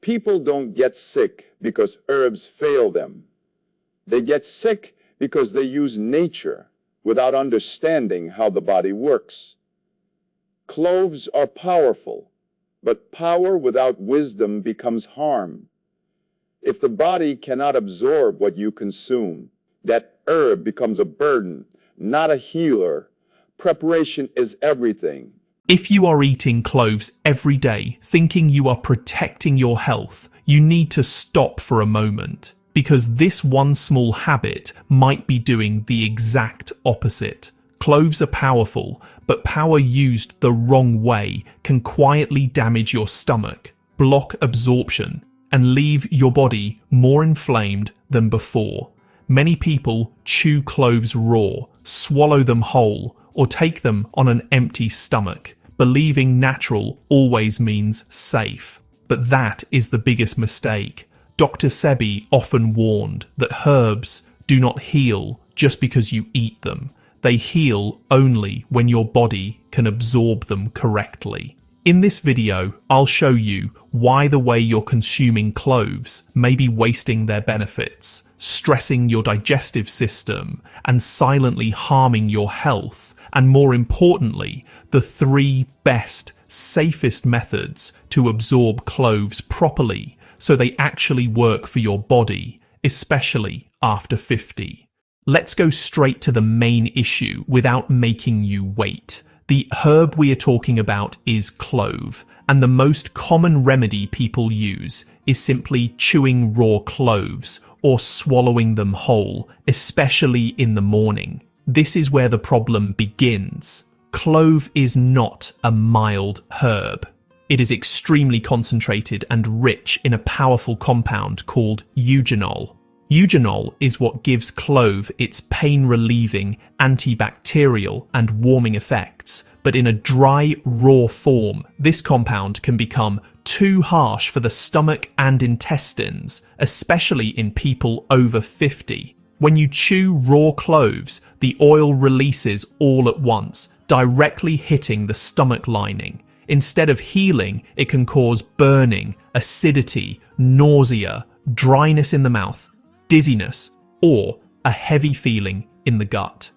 People don't get sick because herbs fail them. They get sick because they use nature without understanding how the body works. Cloves are powerful, but power without wisdom becomes harm. If the body cannot absorb what you consume, that herb becomes a burden, not a healer. Preparation is everything. If you are eating cloves every day, thinking you are protecting your health, you need to stop for a moment, because this one small habit might be doing the exact opposite. Cloves are powerful, but power used the wrong way can quietly damage your stomach, block absorption, and leave your body more inflamed than before. Many people chew cloves raw, swallow them whole, or take them on an empty stomach, believing natural always means safe. But that is the biggest mistake. Dr. Sebi often warned that herbs do not heal just because you eat them. They heal only when your body can absorb them correctly. In this video, I'll show you why the way you're consuming cloves may be wasting their benefits, stressing your digestive system, and silently harming your health, and more importantly, the 3 best, safest methods to absorb cloves properly so they actually work for your body, especially after 50. Let's go straight to the main issue without making you wait. The herb we are talking about is clove, and the most common remedy people use is simply chewing raw cloves or swallowing them whole, especially in the morning. This is where the problem begins. Clove is not a mild herb. It is extremely concentrated and rich in a powerful compound called eugenol. Eugenol is what gives clove its pain-relieving, antibacterial, and warming effects, but in a dry, raw form, this compound can become too harsh for the stomach and intestines, especially in people over 50. When you chew raw cloves, the oil releases all at once, directly hitting the stomach lining. Instead of healing, it can cause burning, acidity, nausea, dryness in the mouth, dizziness, or a heavy feeling in the gut.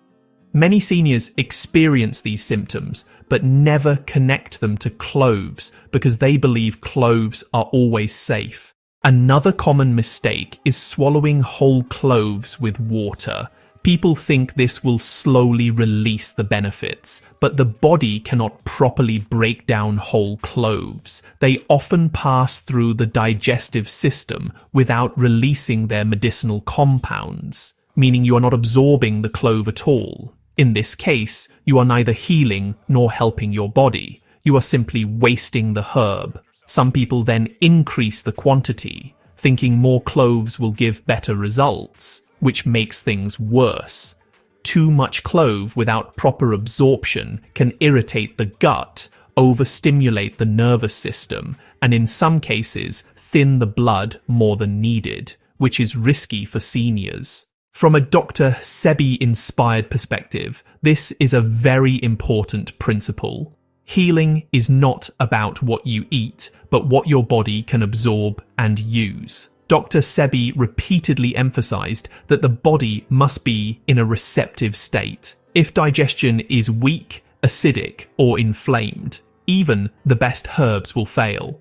Many seniors experience these symptoms, but never connect them to cloves because they believe cloves are always safe. Another common mistake is swallowing whole cloves with water. People think this will slowly release the benefits, but the body cannot properly break down whole cloves. They often pass through the digestive system without releasing their medicinal compounds, meaning you are not absorbing the clove at all. In this case, you are neither healing nor helping your body. You are simply wasting the herb. Some people then increase the quantity, thinking more cloves will give better results, which makes things worse. Too much clove without proper absorption can irritate the gut, overstimulate the nervous system, and in some cases thin the blood more than needed, which is risky for seniors. From a Dr. Sebi-inspired perspective, this is a very important principle. Healing is not about what you eat, but what your body can absorb and use. Dr. Sebi repeatedly emphasized that the body must be in a receptive state. If digestion is weak, acidic, or inflamed, even the best herbs will fail.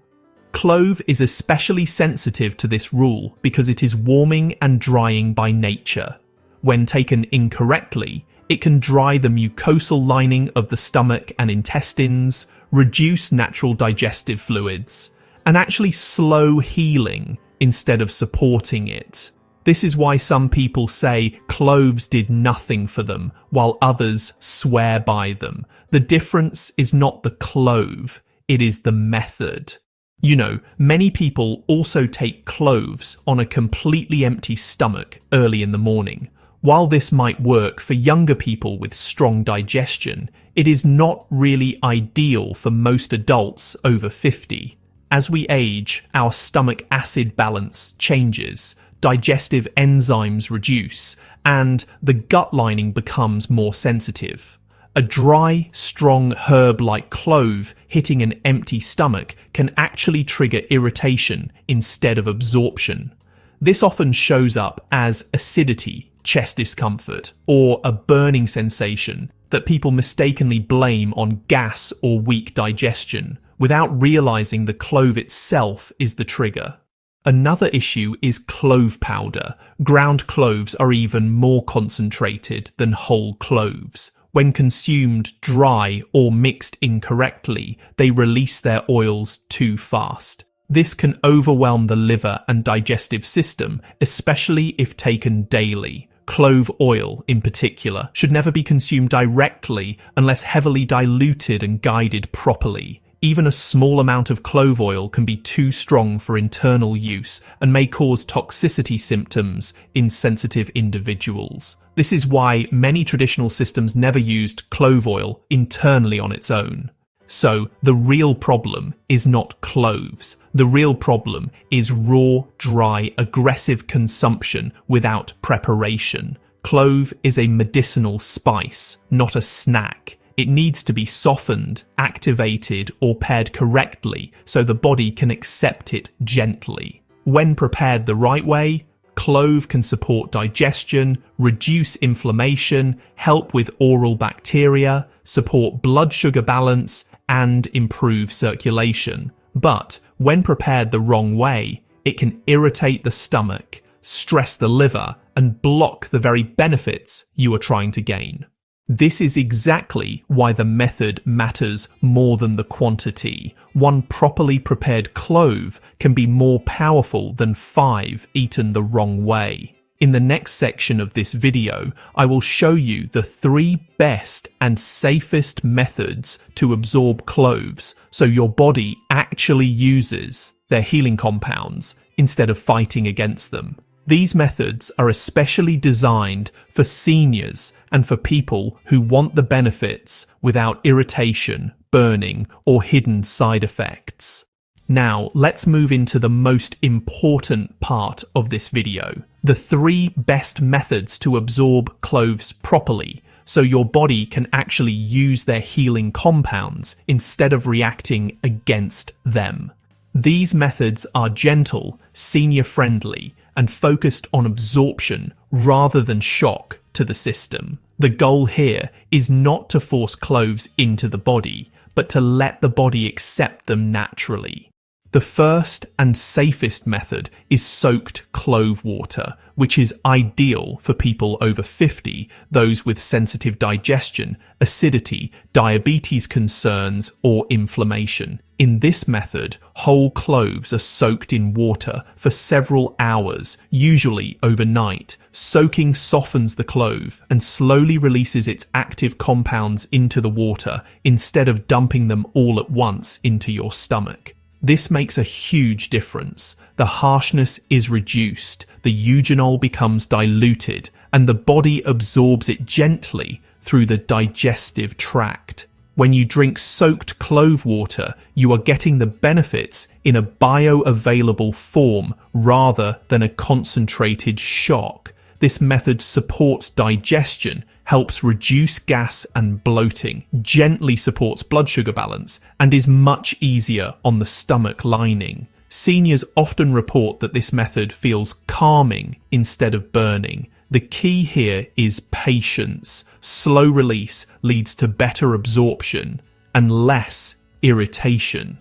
Clove is especially sensitive to this rule because it is warming and drying by nature. When taken incorrectly, it can dry the mucosal lining of the stomach and intestines, reduce natural digestive fluids, and actually slow healing instead of supporting it. This is why some people say cloves did nothing for them, while others swear by them. The difference is not the clove, it is the method. You know, many people also take cloves on a completely empty stomach early in the morning. While this might work for younger people with strong digestion, it is not really ideal for most adults over 50. As we age, our stomach acid balance changes, digestive enzymes reduce, and the gut lining becomes more sensitive. A dry, strong herb like clove hitting an empty stomach can actually trigger irritation instead of absorption. This often shows up as acidity, chest discomfort, or a burning sensation that people mistakenly blame on gas or weak digestion, without realizing the clove itself is the trigger. Another issue is clove powder. Ground cloves are even more concentrated than whole cloves. When consumed dry or mixed incorrectly, they release their oils too fast. This can overwhelm the liver and digestive system, especially if taken daily. Clove oil, in particular, should never be consumed directly unless heavily diluted and guided properly. Even a small amount of clove oil can be too strong for internal use and may cause toxicity symptoms in sensitive individuals. This is why many traditional systems never used clove oil internally on its own. So, the real problem is not cloves. The real problem is raw, dry, aggressive consumption without preparation. Clove is a medicinal spice, not a snack. It needs to be softened, activated, or paired correctly so the body can accept it gently. When prepared the right way, clove can support digestion, reduce inflammation, help with oral bacteria, support blood sugar balance, and improve circulation. But when prepared the wrong way, it can irritate the stomach, stress the liver, and block the very benefits you are trying to gain. This is exactly why the method matters more than the quantity. One properly prepared clove can be more powerful than 5 eaten the wrong way. In the next section of this video, I will show you the 3 best and safest methods to absorb cloves so your body actually uses their healing compounds instead of fighting against them. These methods are especially designed for seniors and for people who want the benefits without irritation, burning, or hidden side effects. Now, let's move into the most important part of this video. The 3 best methods to absorb cloves properly so your body can actually use their healing compounds instead of reacting against them. These methods are gentle, senior-friendly, and focused on absorption rather than shock to the system. The goal here is not to force cloves into the body, but to let the body accept them naturally. The first and safest method is soaked clove water, which is ideal for people over 50, those with sensitive digestion, acidity, diabetes concerns, or inflammation. In this method, whole cloves are soaked in water for several hours, usually overnight. Soaking softens the clove and slowly releases its active compounds into the water instead of dumping them all at once into your stomach. This makes a huge difference. The harshness is reduced, the eugenol becomes diluted, and the body absorbs it gently through the digestive tract. When you drink soaked clove water, you are getting the benefits in a bioavailable form rather than a concentrated shock. This method supports digestion, helps reduce gas and bloating, gently supports blood sugar balance, and is much easier on the stomach lining. Seniors often report that this method feels calming instead of burning. The key here is patience. Slow release leads to better absorption and less irritation.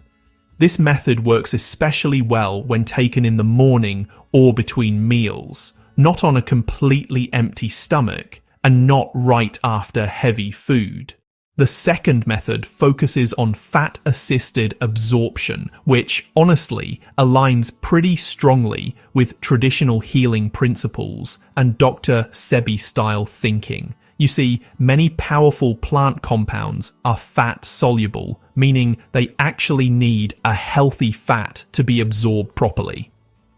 This method works especially well when taken in the morning or between meals, not on a completely empty stomach, and not right after heavy food. The second method focuses on fat-assisted absorption, which, honestly, aligns pretty strongly with traditional healing principles and Dr. Sebi-style thinking. You see, many powerful plant compounds are fat-soluble, meaning they actually need a healthy fat to be absorbed properly.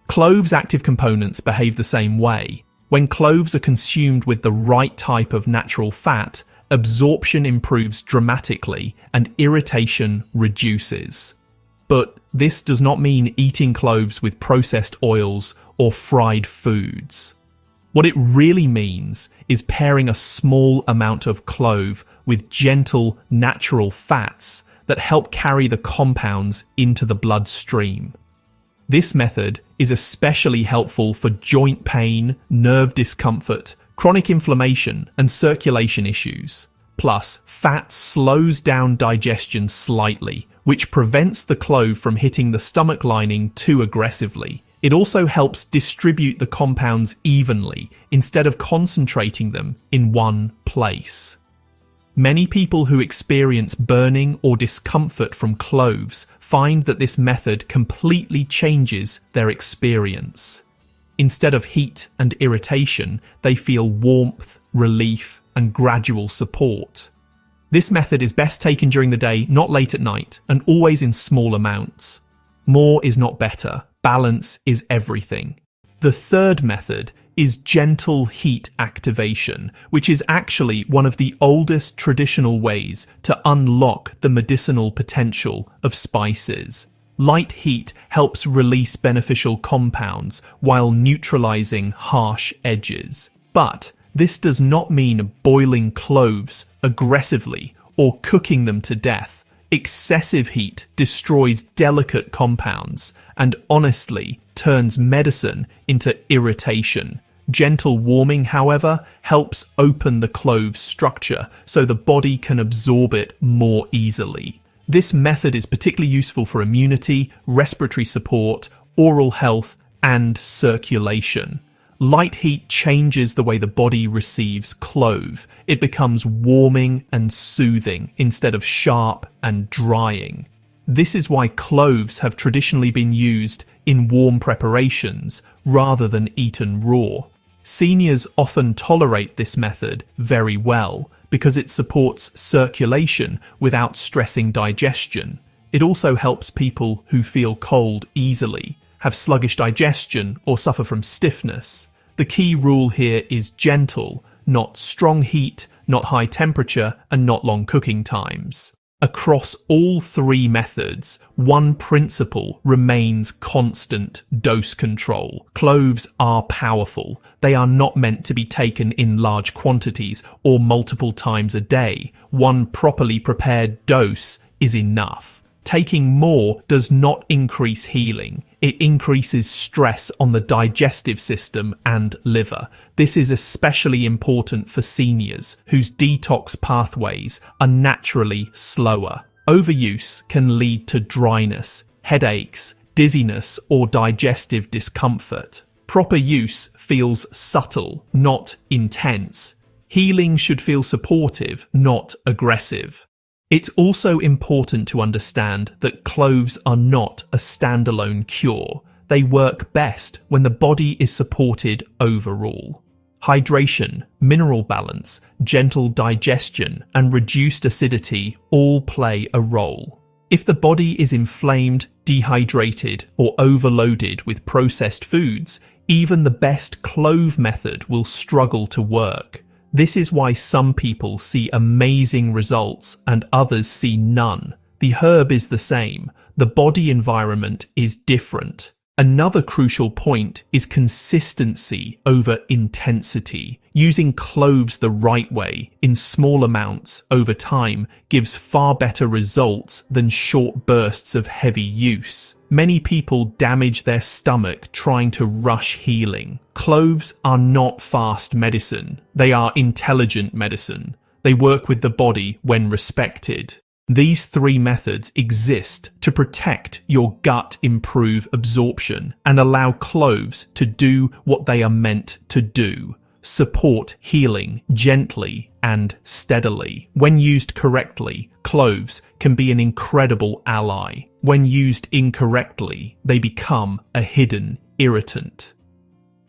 Cloves' active components behave the same way. When cloves are consumed with the right type of natural fat, absorption improves dramatically and irritation reduces. But this does not mean eating cloves with processed oils or fried foods. What it really means is pairing a small amount of clove with gentle, natural fats that help carry the compounds into the bloodstream. This method is especially helpful for joint pain, nerve discomfort, chronic inflammation, and circulation issues. Plus, fat slows down digestion slightly, which prevents the clove from hitting the stomach lining too aggressively. It also helps distribute the compounds evenly instead of concentrating them in one place. Many people who experience burning or discomfort from cloves find that this method completely changes their experience. Instead of heat and irritation, they feel warmth, relief, and gradual support. This method is best taken during the day, not late at night, and always in small amounts. More is not better. Balance is everything. The third method is gentle heat activation, which is actually one of the oldest traditional ways to unlock the medicinal potential of spices. Light heat helps release beneficial compounds while neutralizing harsh edges. But this does not mean boiling cloves aggressively or cooking them to death. Excessive heat destroys delicate compounds and honestly turns medicine into irritation. Gentle warming, however, helps open the clove's structure so the body can absorb it more easily. This method is particularly useful for immunity, respiratory support, oral health, and circulation. Light heat changes the way the body receives clove. It becomes warming and soothing instead of sharp and drying. This is why cloves have traditionally been used in warm preparations rather than eaten raw. Seniors often tolerate this method very well because it supports circulation without stressing digestion. It also helps people who feel cold easily, have sluggish digestion, or suffer from stiffness. The key rule here is gentle, not strong heat, not high temperature, and not long cooking times. Across all three methods, one principle remains constant: dose control. Cloves are powerful. They are not meant to be taken in large quantities or multiple times a day. One properly prepared dose is enough. Taking more does not increase healing. It increases stress on the digestive system and liver. This is especially important for seniors whose detox pathways are naturally slower. Overuse can lead to dryness, headaches, dizziness, or digestive discomfort. Proper use feels subtle, not intense. Healing should feel supportive, not aggressive. It's also important to understand that cloves are not a standalone cure. They work best when the body is supported overall. Hydration, mineral balance, gentle digestion, and reduced acidity all play a role. If the body is inflamed, dehydrated, or overloaded with processed foods, even the best clove method will struggle to work. This is why some people see amazing results and others see none. The herb is the same. The body environment is different. Another crucial point is consistency over intensity. Using cloves the right way, in small amounts over time, gives far better results than short bursts of heavy use. Many people damage their stomach trying to rush healing. Cloves are not fast medicine. They are intelligent medicine. They work with the body when respected. These three methods exist to protect your gut, improve absorption, and allow cloves to do what they are meant to do: support healing gently and steadily. When used correctly, cloves can be an incredible ally. When used incorrectly, they become a hidden irritant.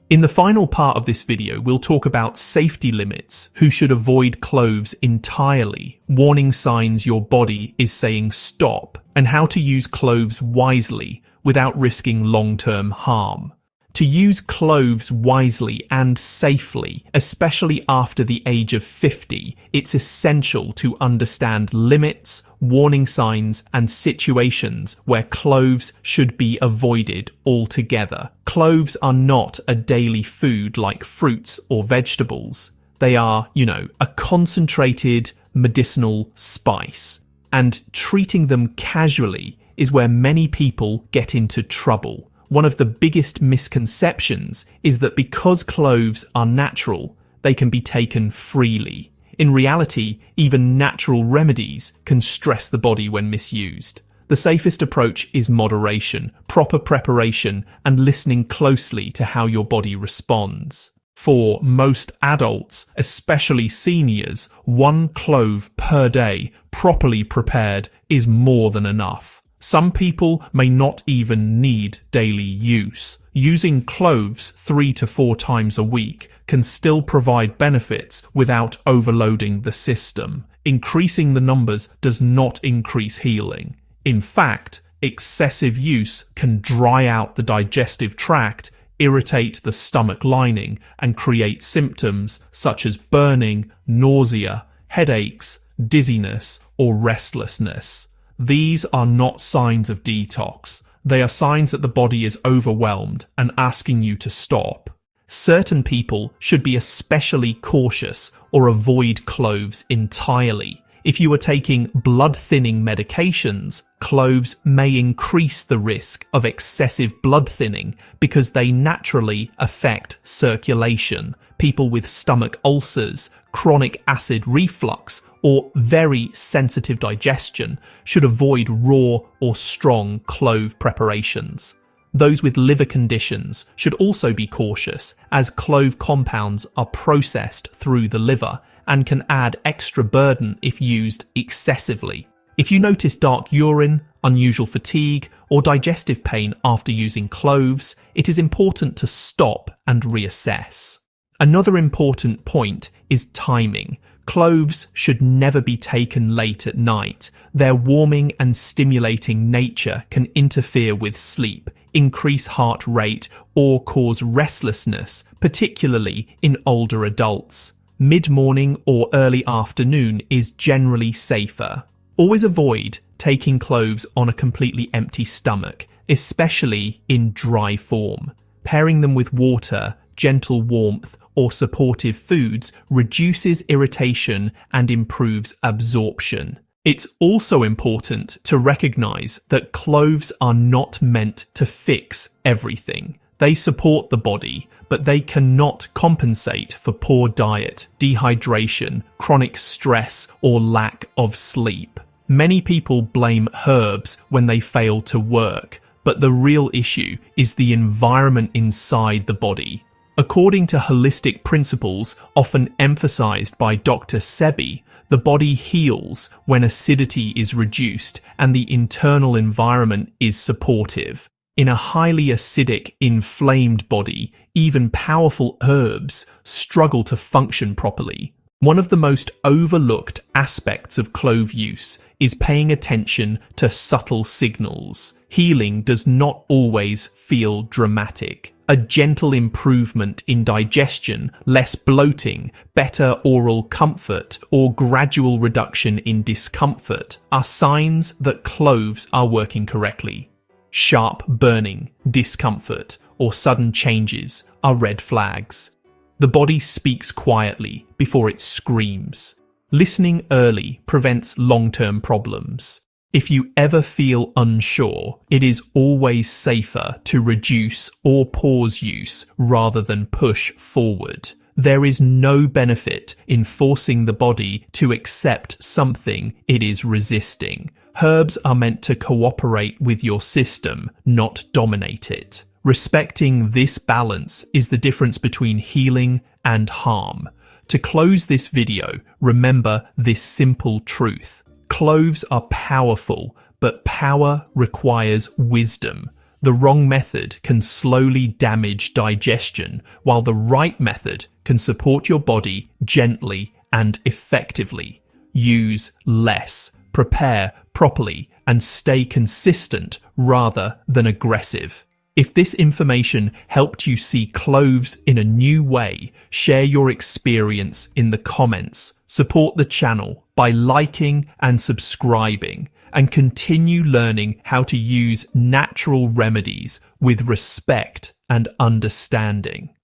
In the final part of this video, we'll talk about safety limits, who should avoid cloves entirely, warning signs your body is saying stop, and how to use cloves wisely without risking long-term harm. To use cloves wisely and safely, especially after the age of 50, it's essential to understand limits, warning signs, and situations where cloves should be avoided altogether. Cloves are not a daily food like fruits or vegetables. They are, a concentrated medicinal spice. And treating them casually is where many people get into trouble. One of the biggest misconceptions is that because cloves are natural, they can be taken freely. In reality, even natural remedies can stress the body when misused. The safest approach is moderation, proper preparation, and listening closely to how your body responds. For most adults, especially seniors, 1 clove per day, properly prepared, is more than enough. Some people may not even need daily use. Using cloves 3 to 4 times a week can still provide benefits without overloading the system. Increasing the numbers does not increase healing. In fact, excessive use can dry out the digestive tract, irritate the stomach lining, and create symptoms such as burning, nausea, headaches, dizziness, or restlessness. These are not signs of detox. They are signs that the body is overwhelmed and asking you to stop. Certain people should be especially cautious or avoid cloves entirely. If you are taking blood-thinning medications, cloves may increase the risk of excessive blood thinning because they naturally affect circulation. People with stomach ulcers, chronic acid reflux, or very sensitive digestion should avoid raw or strong clove preparations. Those with liver conditions should also be cautious, as clove compounds are processed through the liver and can add extra burden if used excessively. If you notice dark urine, unusual fatigue, or digestive pain after using cloves, it is important to stop and reassess. Another important point is timing. Cloves should never be taken late at night. Their warming and stimulating nature can interfere with sleep, increase heart rate, or cause restlessness, particularly in older adults. Mid-morning or early afternoon is generally safer. Always avoid taking cloves on a completely empty stomach, especially in dry form. Pairing them with water, gentle warmth, or supportive foods reduces irritation and improves absorption. It's also important to recognize that cloves are not meant to fix everything. They support the body, but they cannot compensate for poor diet, dehydration, chronic stress, or lack of sleep. Many people blame herbs when they fail to work, but the real issue is the environment inside the body. According to holistic principles often emphasized by Dr. Sebi, the body heals when acidity is reduced and the internal environment is supportive. In a highly acidic, inflamed body, even powerful herbs struggle to function properly. One of the most overlooked aspects of clove use is paying attention to subtle signals. Healing does not always feel dramatic. A gentle improvement in digestion, less bloating, better oral comfort, or gradual reduction in discomfort are signs that cloves are working correctly. Sharp burning, discomfort, or sudden changes are red flags. The body speaks quietly before it screams. Listening early prevents long-term problems. If you ever feel unsure, it is always safer to reduce or pause use rather than push forward. There is no benefit in forcing the body to accept something it is resisting. Herbs are meant to cooperate with your system, not dominate it. Respecting this balance is the difference between healing and harm. To close this video, remember this simple truth. Cloves are powerful, but power requires wisdom. The wrong method can slowly damage digestion, while the right method can support your body gently and effectively. Use less, prepare properly, and stay consistent rather than aggressive. If this information helped you see cloves in a new way, share your experience in the comments. Support the channel by liking and subscribing, and continue learning how to use natural remedies with respect and understanding.